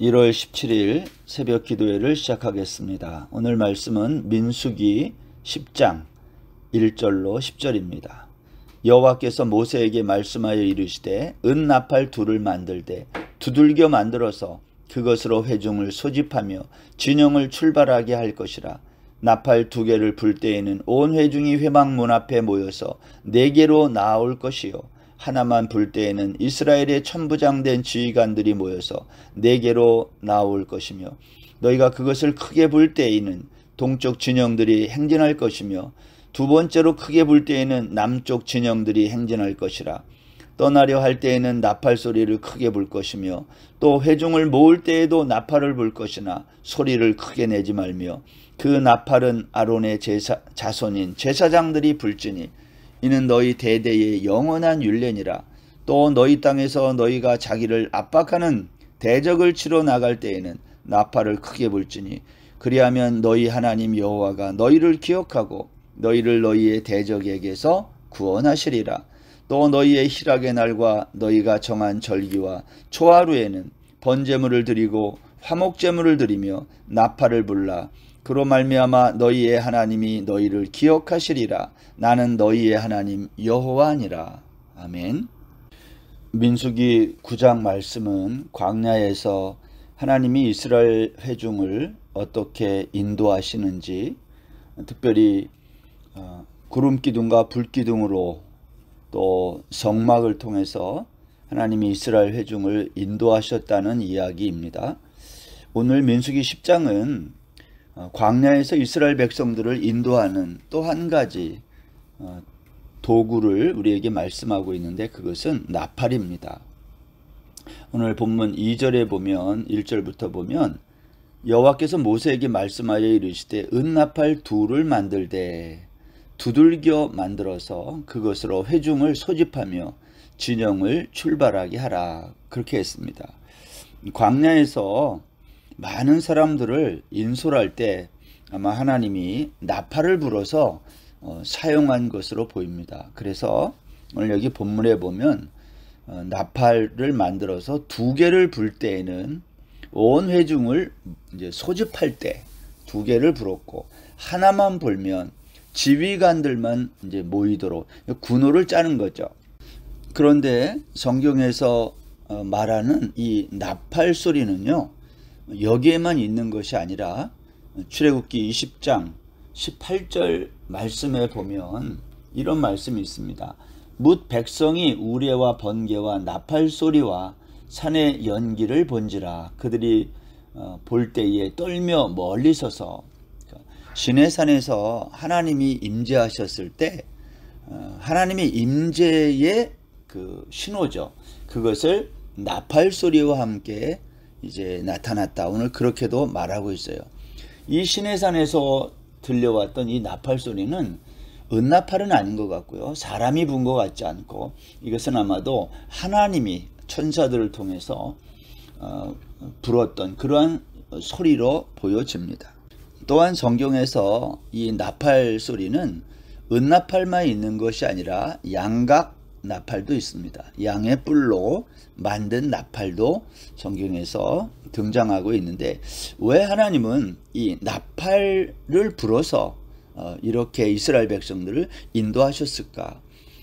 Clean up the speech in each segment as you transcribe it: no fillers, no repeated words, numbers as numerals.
1월 17일 새벽 기도회를 시작하겠습니다. 오늘 말씀은 민수기 10장 1절로 10절입니다. 여호와께서 모세에게 말씀하여 이르시되 은나팔 둘을 만들되 두들겨 만들어서 그것으로 회중을 소집하며 진영을 출발하게 할 것이라. 나팔 두 개를 불 때에는 온 회중이 회막문 앞에 모여서 네 개로 나아올 것이요 하나만 불 때에는 이스라엘의 천부장된 지휘관들이 모여서 네 개로 나올 것이며 너희가 그것을 크게 불 때에는 동쪽 진영들이 행진할 것이며 두 번째로 크게 불 때에는 남쪽 진영들이 행진할 것이라. 떠나려 할 때에는 나팔 소리를 크게 불 것이며 또 회중을 모을 때에도 나팔을 불 것이나 소리를 크게 내지 말며 그 나팔은 아론의 자손인 제사장들이 불지니 이는 너희 대대의 영원한 율례니라. 또 너희 땅에서 너희가 자기를 압박하는 대적을 치러 나갈 때에는 나팔을 크게 불지니 그리하면 너희 하나님 여호와가 너희를 기억하고 너희를 너희의 대적에게서 구원하시리라. 또 너희의 희락의 날과 너희가 정한 절기와 초하루에는 번제물을 드리고 화목제물을 드리며 나팔을 불라. 그로 말미암아 너희의 하나님이 너희를 기억하시리라. 나는 너희의 하나님 여호와니라. 아멘. 민수기 9장 말씀은 광야에서 하나님이 이스라엘 회중을 어떻게 인도하시는지, 특별히 구름기둥과 불기둥으로 또 성막을 통해서 하나님이 이스라엘 회중을 인도하셨다는 이야기입니다. 오늘 민수기 10장은 광야에서 이스라엘 백성들을 인도하는 또 한 가지 도구를 우리에게 말씀하고 있는데 그것은 나팔입니다. 오늘 본문 2절에 보면 1절부터 보면 여호와께서 모세에게 말씀하여 이르시되 은나팔 둘을 만들되 두들겨 만들어서 그것으로 회중을 소집하며 진영을 출발하게 하라. 그렇게 했습니다. 광야에서 많은 사람들을 인솔할 때 아마 하나님이 나팔을 불어서 사용한 것으로 보입니다. 그래서 오늘 여기 본문에 보면 나팔을 만들어서 두 개를 불 때에는 온 회중을 이제 소집할 때 두 개를 불었고 하나만 불면 지휘관들만 이제 모이도록 군호를 짜는 거죠. 그런데 성경에서 말하는 이 나팔 소리는요, 여기에만 있는 것이 아니라 출애굽기 20장 18절 말씀에 보면 이런 말씀이 있습니다. 뭇 백성이 우레와 번개와 나팔 소리와 산의 연기를 본지라. 그들이 볼 때에 떨며 멀리 서서, 시내산에서 하나님이 임재하셨을 때 하나님의 임재의 그 신호죠. 그것을 나팔 소리와 함께 이제 나타났다. 오늘 그렇게도 말하고 있어요. 이 시내산에서 들려왔던 이 나팔 소리는 은나팔은 아닌 것 같고요. 사람이 분 것 같지 않고 이것은 아마도 하나님이 천사들을 통해서 불었던 그러한 소리로 보여집니다. 또한 성경에서 이 나팔 소리는 은나팔만 있는 것이 아니라 양각 나팔도 있습니다. 양의 뿔로 만든 나팔도 성경에서 등장하고 있는데 왜 하나님은 이 나팔을 불어서 이렇게 이스라엘 백성들을 인도하셨을까?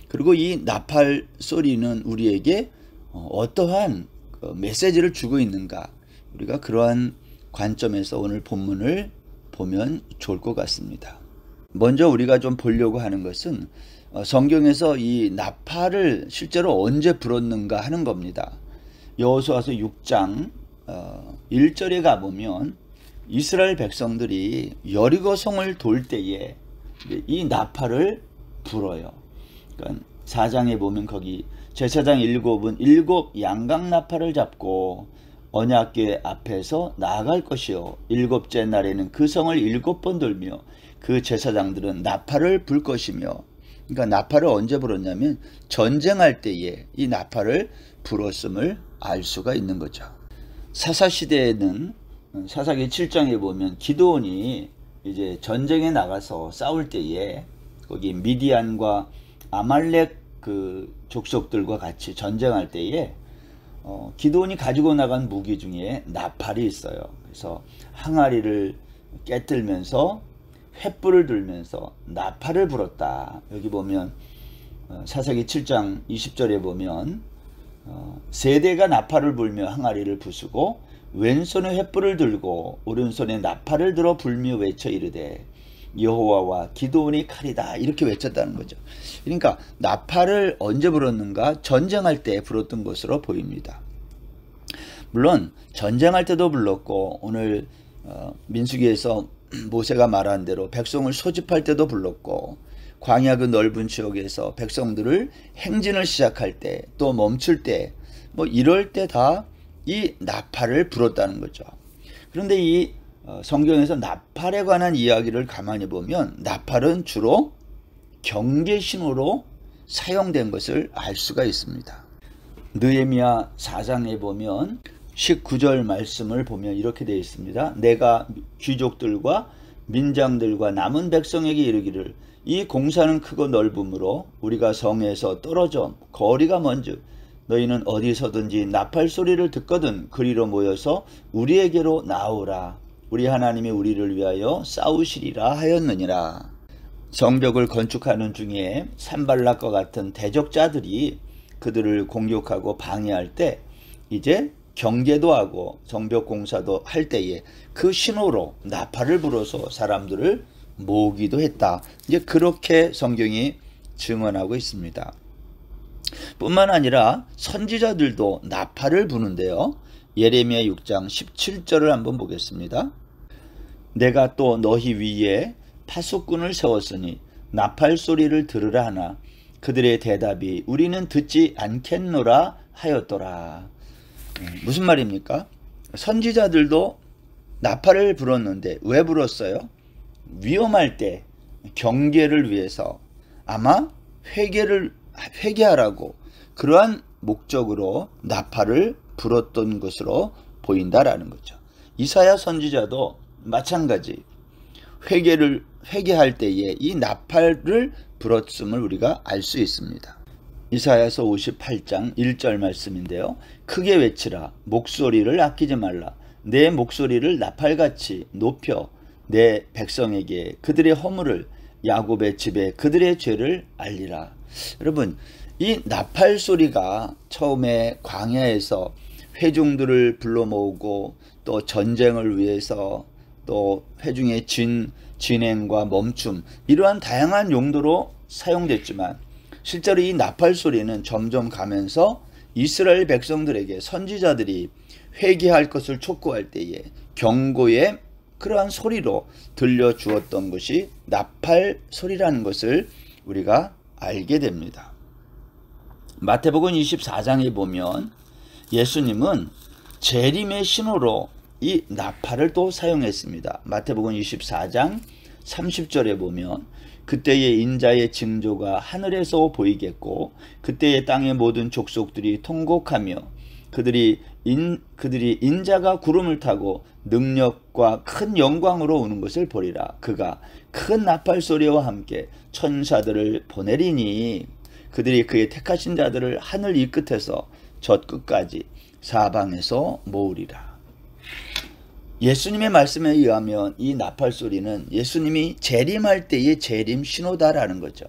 그리고 이 나팔 소리는 우리에게 어떠한 메시지를 주고 있는가? 우리가 그러한 관점에서 오늘 본문을 보면 좋을 것 같습니다. 먼저 우리가 좀 보려고 하는 것은 성경에서 이 나팔을 실제로 언제 불었는가 하는 겁니다. 여호수아서 6장 1절에 가보면 이스라엘 백성들이 여리고 성을 돌 때에 이 나팔을 불어요. 그러니까 4장에 보면 거기 제사장 7은 7 양각 나팔을 잡고 언약궤 앞에서 나아갈 것이요 7째 날에는 그 성을 7번 돌며 그 제사장들은 나팔을 불 것이며, 그러니까 나팔을 언제 불었냐면 전쟁할 때에 이 나팔을 불었음을 알 수가 있는 거죠. 사사시대에는 사사기 7장에 보면 기드온이 이제 전쟁에 나가서 싸울 때에 거기 미디안과 아말렉 그 족속들과 같이 전쟁할 때에 기드온이 가지고 나간 무기 중에 나팔이 있어요. 그래서 항아리를 깨뜨리면서 횃불을 들면서 나팔을 불었다. 여기 보면 사사기 7장 20절에 보면 세대가 나팔을 불며 항아리를 부수고 왼손에 횃불을 들고 오른손에 나팔을 들어 불며 외쳐 이르되 여호와와 기드온이 칼이다. 이렇게 외쳤다는 거죠. 그러니까 나팔을 언제 불었는가? 전쟁할 때 불었던 것으로 보입니다. 물론 전쟁할 때도 불렀고 오늘 민수기에서 모세가 말한 대로 백성을 소집할 때도 불렀고 광야 그 넓은 지역에서 백성들을 행진을 시작할 때 또 멈출 때 뭐 이럴 때 다 이 나팔을 불었다는 거죠. 그런데 이 성경에서 나팔에 관한 이야기를 가만히 보면 나팔은 주로 경계 신호로 사용된 것을 알 수가 있습니다. 느헤미야 4장에 보면 19절 말씀을 보면 이렇게 되어 있습니다. 내가 귀족들과 민장들과 남은 백성에게 이르기를 이 공사는 크고 넓음으로 우리가 성에서 떨어져 거리가 먼즉 너희는 어디서든지 나팔 소리를 듣거든 그리로 모여서 우리에게로 나오라. 우리 하나님이 우리를 위하여 싸우시리라 하였느니라. 성벽을 건축하는 중에 산발락과 같은 대적자들이 그들을 공격하고 방해할 때 이제 경계도 하고 성벽 공사도 할 때에 그 신호로 나팔을 불어서 사람들을 모으기도 했다. 이제 그렇게 성경이 증언하고 있습니다. 뿐만 아니라 선지자들도 나팔을 부는데요. 예레미야 6장 17절을 한번 보겠습니다. 내가 또 너희 위에 파수꾼을 세웠으니 나팔 소리를 들으라 하나 그들의 대답이 우리는 듣지 않겠노라 하였더라. 무슨 말입니까? 선지자들도 나팔을 불었는데 왜 불었어요? 위험할 때 경계를 위해서 아마 회개하라고 그러한 목적으로 나팔을 불었던 것으로 보인다라는 거죠. 이사야 선지자도 마찬가지 회개할 때에 이 나팔을 불었음을 우리가 알 수 있습니다. 이사야서 58장 1절 말씀인데요. 크게 외치라 목소리를 아끼지 말라 내 목소리를 나팔같이 높여 내 백성에게 그들의 허물을 야곱의 집에 그들의 죄를 알리라. 여러분 이 나팔 소리가 처음에 광야에서 회중들을 불러 모으고 또 전쟁을 위해서 또 회중의 진행과 멈춤 이러한 다양한 용도로 사용됐지만 실제로 이 나팔 소리는 점점 가면서 이스라엘 백성들에게 선지자들이 회개할 것을 촉구할 때에 경고의 그러한 소리로 들려주었던 것이 나팔 소리라는 것을 우리가 알게 됩니다. 마태복음 24장에 보면 예수님은 재림의 신호로 이 나팔을 또 사용했습니다. 마태복음 24장 30절에 보면 그때의 인자의 징조가 하늘에서 보이겠고 그때의 땅의 모든 족속들이 통곡하며 그들이 인자가 구름을 타고 능력과 큰 영광으로 오는 것을 보리라. 그가 큰 나팔 소리와 함께 천사들을 보내리니 그들이 그의 택하신 자들을 하늘 이 끝에서 저 끝까지 사방에서 모으리라. 예수님의 말씀에 의하면 이 나팔 소리는 예수님이 재림할 때의 재림 신호다라는 거죠.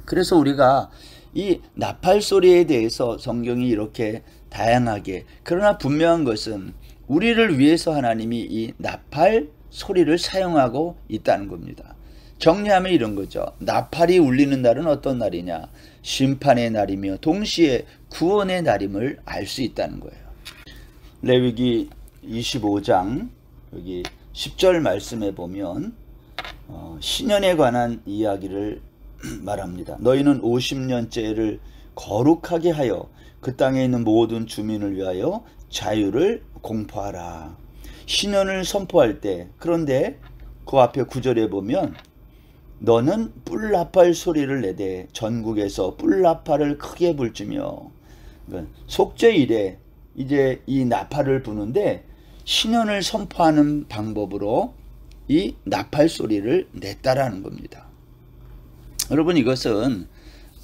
그래서 우리가 이 나팔 소리에 대해서 성경이 이렇게 다양하게 그러나 분명한 것은 우리를 위해서 하나님이 이 나팔 소리를 사용하고 있다는 겁니다. 정리하면 이런 거죠. 나팔이 울리는 날은 어떤 날이냐? 심판의 날이며 동시에 구원의 날임을 알 수 있다는 거예요. 레위기 25장 여기 10절 말씀에 보면 신년에 관한 이야기를 말합니다. 너희는 50년째를 거룩하게 하여 그 땅에 있는 모든 주민을 위하여 자유를 공포하라. 신년을 선포할 때 그런데 그 앞에 9절에 보면 너는 뿔나팔 소리를 내되 전국에서 뿔나팔을 크게 불지며 속죄일에 이제 이 나팔을 부는데 신년을 선포하는 방법으로 이 나팔 소리를 냈다라는 겁니다. 여러분 이것은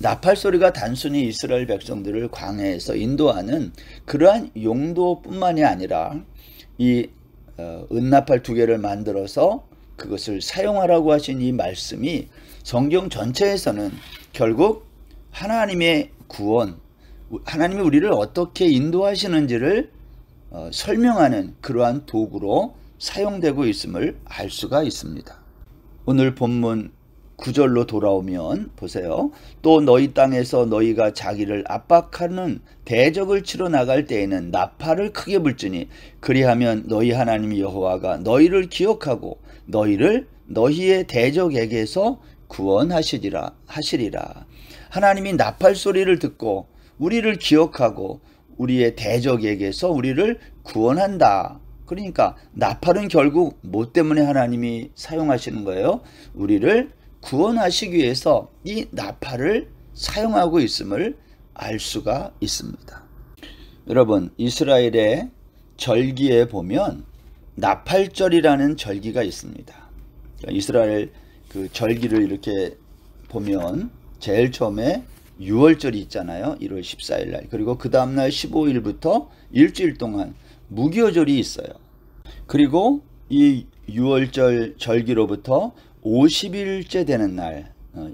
나팔 소리가 단순히 이스라엘 백성들을 광야에서 인도하는 그러한 용도뿐만이 아니라 이 은나팔 2개를 만들어서 그것을 사용하라고 하신 이 말씀이 성경 전체에서는 결국 하나님의 구원, 하나님이 우리를 어떻게 인도하시는지를 설명하는 그러한 도구로 사용되고 있음을 알 수가 있습니다. 오늘 본문 9절로 돌아오면 보세요. 또 너희 땅에서 너희가 자기를 압박하는 대적을 치러 나갈 때에는 나팔을 크게 불지니 그리하면 너희 하나님 여호와가 너희를 기억하고 너희를 너희의 대적에게서 구원하시리라. 하나님이 나팔 소리를 듣고 우리를 기억하고 우리의 대적에게서 우리를 구원한다. 그러니까 나팔은 결국 뭐 때문에 하나님이 사용하시는 거예요? 우리를 구원하시기 위해서 이 나팔을 사용하고 있음을 알 수가 있습니다. 여러분, 이스라엘의 절기에 보면 나팔절이라는 절기가 있습니다. 이스라엘 그 절기를 이렇게 보면 제일 처음에 6월절이 있잖아요. 1월 14일 날. 그리고 그 다음날 15일부터 일주일 동안 무교절이 있어요. 그리고 이 6월절 절기로부터 50일째 되는 날,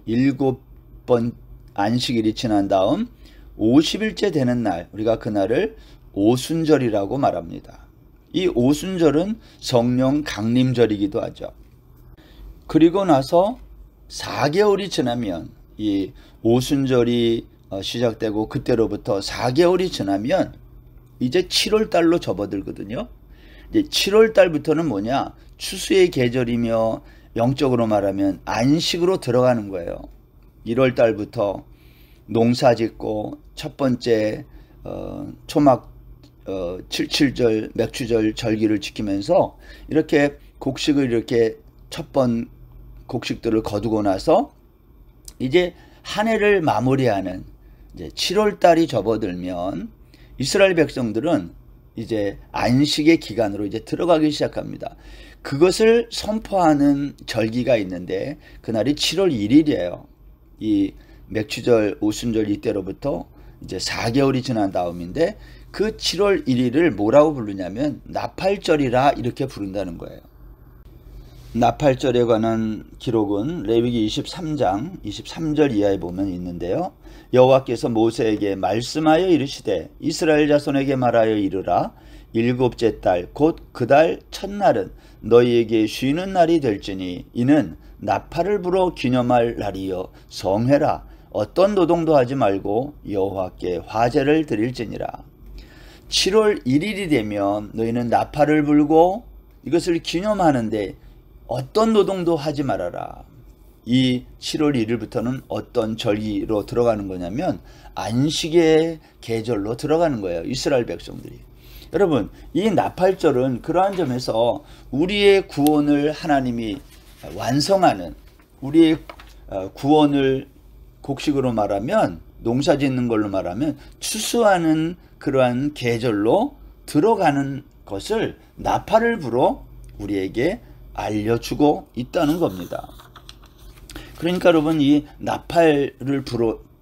7번 안식일이 지난 다음 50일째 되는 날, 우리가 그날을 오순절이라고 말합니다. 이 오순절은 성령 강림절이기도 하죠. 그리고 나서 4개월이 지나면 이 오순절이 시작되고 그때로부터 4개월이 지나면 이제 7월달로 접어들거든요. 이제 7월달부터는 뭐냐? 추수의 계절이며 영적으로 말하면 안식으로 들어가는 거예요. 1월달부터 농사 짓고 첫 번째 초막 77절 맥추절 절기를 지키면서 이렇게 곡식을 이렇게 첫 번 곡식들을 거두고 나서 이제 한 해를 마무리하는 이제 7월달이 접어들면 이스라엘 백성들은 이제 안식의 기간으로 이제 들어가기 시작합니다. 그것을 선포하는 절기가 있는데 그날이 7월 1일이에요. 이 맥추절, 오순절 이때로부터 이제 4개월이 지난 다음인데 그 7월 1일을 뭐라고 부르냐면 나팔절이라 이렇게 부른다는 거예요. 나팔절에 관한 기록은 레위기 23장 23절 이하에 보면 있는데요. 여호와께서 모세에게 말씀하여 이르시되 이스라엘 자손에게 말하여 이르라. 7째 달 곧 그 달 첫날은 너희에게 쉬는 날이 될지니 이는 나팔을 불어 기념할 날이여 성회라. 어떤 노동도 하지 말고 여호와께 화제를 드릴지니라. 7월 1일이 되면 너희는 나팔을 불고 이것을 기념하는데 어떤 노동도 하지 말아라. 이 7월 1일부터는 어떤 절기로 들어가는 거냐면 안식의 계절로 들어가는 거예요. 이스라엘 백성들이. 여러분, 이 나팔절은 그러한 점에서 우리의 구원을 하나님이 완성하는, 우리의 구원을 곡식으로 말하면, 농사 짓는 걸로 말하면 추수하는 그러한 계절로 들어가는 것을 나팔을 불어 우리에게 알려주고 있다는 겁니다. 그러니까 여러분, 이 나팔을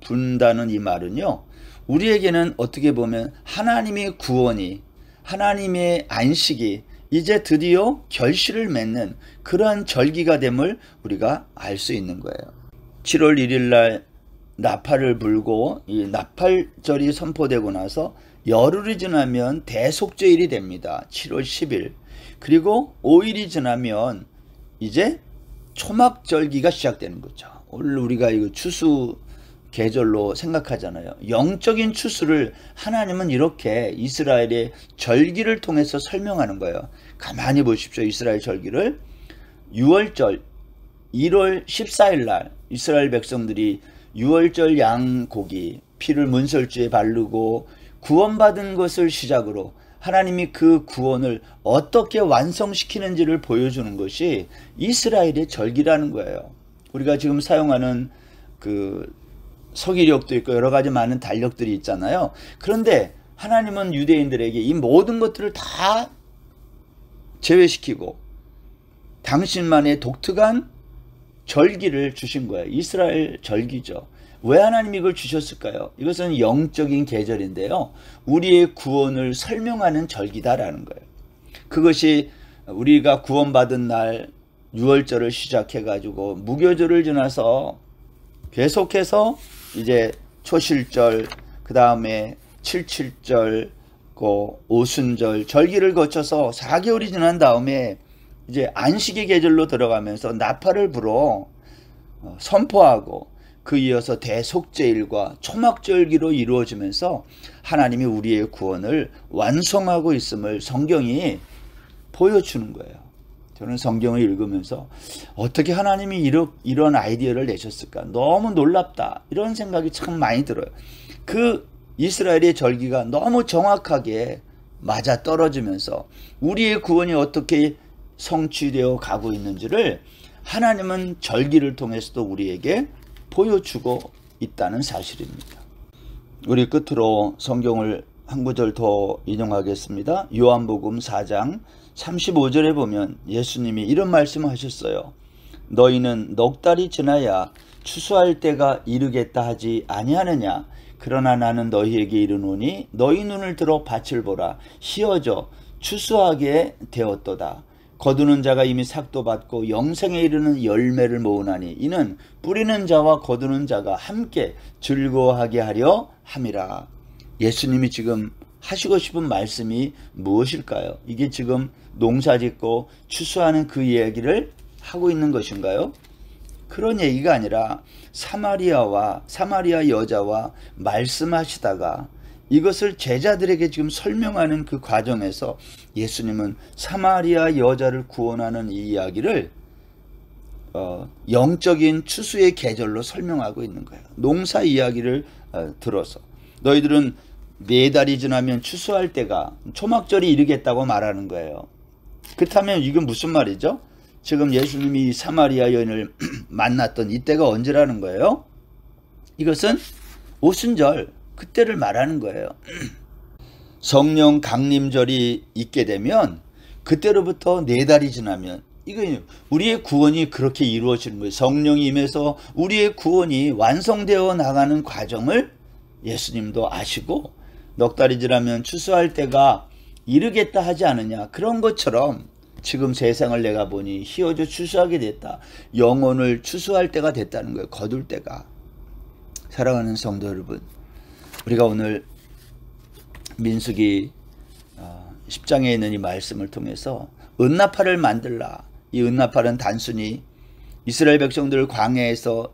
분다는 이 말은요, 우리에게는 어떻게 보면 하나님의 구원이, 하나님의 안식이 이제 드디어 결실을 맺는 그러한 절기가 됨을 우리가 알 수 있는 거예요. 7월 1일 날 나팔을 불고 이 나팔절이 선포되고 나서 열흘이 지나면 대속죄일이 됩니다. 7월 10일. 그리고 5일이 지나면 이제 초막절기가 시작되는 거죠. 오늘 우리가 이거 추수 계절로 생각하잖아요. 영적인 추수를 하나님은 이렇게 이스라엘의 절기를 통해서 설명하는 거예요. 가만히 보십시오. 이스라엘 절기를 6월절 1월 14일 날 이스라엘 백성들이 6월절 양고기 피를 문설주에 바르고 구원받은 것을 시작으로 하나님이 그 구원을 어떻게 완성시키는지를 보여주는 것이 이스라엘의 절기라는 거예요. 우리가 지금 사용하는 그 서기력도 있고 여러 가지 많은 달력들이 있잖아요. 그런데 하나님은 유대인들에게 이 모든 것들을 다 제외시키고 당신만의 독특한 절기를 주신 거예요. 이스라엘 절기죠. 왜 하나님이 이걸 주셨을까요? 이것은 영적인 계절인데요. 우리의 구원을 설명하는 절기다라는 거예요. 그것이 우리가 구원받은 날 6월절을 시작해가지고 무교절을 지나서 계속해서 이제 초실절, 그 다음에 77절, 오순절, 절기를 거쳐서 4개월이 지난 다음에 이제 안식의 계절로 들어가면서 나팔을 불어 선포하고 그 이어서 대속제일과 초막절기로 이루어지면서 하나님이 우리의 구원을 완성하고 있음을 성경이 보여주는 거예요. 저는 성경을 읽으면서 어떻게 하나님이 이런 아이디어를 내셨을까? 너무 놀랍다. 이런 생각이 참 많이 들어요. 그 이스라엘의 절기가 너무 정확하게 맞아 떨어지면서 우리의 구원이 어떻게 성취되어 가고 있는지를 하나님은 절기를 통해서도 우리에게 보여주고 있다는 사실입니다. 우리 끝으로 성경을 한 구절 더 인용하겠습니다. 요한복음 4장 35절에 보면 예수님이 이런 말씀을 하셨어요. 너희는 넉 달이 지나야 추수할 때가 이르겠다 하지 아니하느냐. 그러나 나는 너희에게 이르노니 너희 눈을 들어 밭을 보라. 휘어져 추수하게 되었도다. 거두는 자가 이미 삭도 받고 영생에 이르는 열매를 모으나니 이는 뿌리는 자와 거두는 자가 함께 즐거워하게 하려 함이라. 예수님이 지금 하시고 싶은 말씀이 무엇일까요? 이게 지금 농사짓고 추수하는 그 이야기를 하고 있는 것인가요? 그런 얘기가 아니라 사마리아 여자와 말씀하시다가 이것을 제자들에게 지금 설명하는 그 과정에서 예수님은 사마리아 여자를 구원하는 이 이야기를 영적인 추수의 계절로 설명하고 있는 거예요. 농사 이야기를 들어서 너희들은 4달이 지나면 추수할 때가 초막절이 이르겠다고 말하는 거예요. 그렇다면 이건 무슨 말이죠? 지금 예수님이 사마리아 여인을 만났던 이때가 언제라는 거예요? 이것은 오순절, 그때를 말하는 거예요. 성령 강림절이 있게 되면 그때로부터 4달이 지나면 이거 우리의 구원이 그렇게 이루어지는 거예요. 성령이 임해서 우리의 구원이 완성되어 나가는 과정을 예수님도 아시고 넉 달이 지나면 추수할 때가 이르겠다 하지 않느냐. 그런 것처럼 지금 세상을 내가 보니 휘어져 추수하게 됐다. 영혼을 추수할 때가 됐다는 거예요. 거둘 때가. 사랑하는 성도 여러분, 우리가 오늘 민수기 10장에 있는 이 말씀을 통해서 은나팔을 만들라. 이 은나팔은 단순히 이스라엘 백성들을 광야에서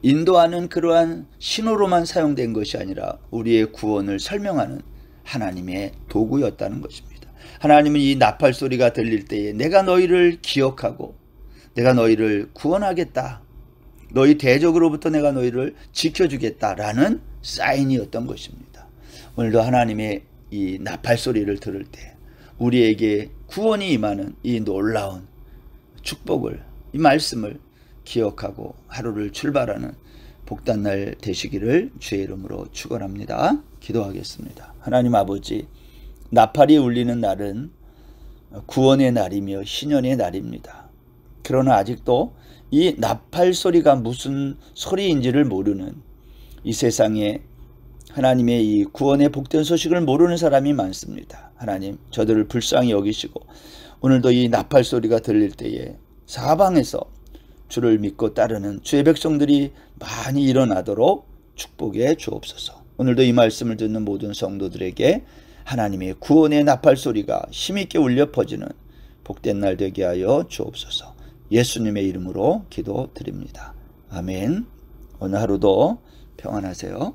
인도하는 그러한 신호로만 사용된 것이 아니라 우리의 구원을 설명하는 하나님의 도구였다는 것입니다. 하나님은 이 나팔 소리가 들릴 때에 내가 너희를 기억하고 내가 너희를 구원하겠다. 너희 대적으로부터 내가 너희를 지켜주겠다라는 사인이었던 것입니다. 오늘도 하나님의 이 나팔 소리를 들을 때 우리에게 구원이 임하는 이 놀라운 축복을, 이 말씀을 기억하고 하루를 출발하는 복된 날 되시기를 주의 이름으로 축원합니다. 기도하겠습니다. 하나님 아버지, 나팔이 울리는 날은 구원의 날이며 신년의 날입니다. 그러나 아직도 이 나팔 소리가 무슨 소리인지를 모르는 이 세상에 하나님의 이 구원의 복된 소식을 모르는 사람이 많습니다. 하나님, 저들을 불쌍히 여기시고 오늘도 이 나팔 소리가 들릴 때에 사방에서 주를 믿고 따르는 주의 백성들이 많이 일어나도록 축복해 주옵소서. 오늘도 이 말씀을 듣는 모든 성도들에게 하나님의 구원의 나팔 소리가 힘있게 울려 퍼지는 복된 날 되게 하여 주옵소서. 예수님의 이름으로 기도드립니다. 아멘. 오늘 하루도 평안하세요.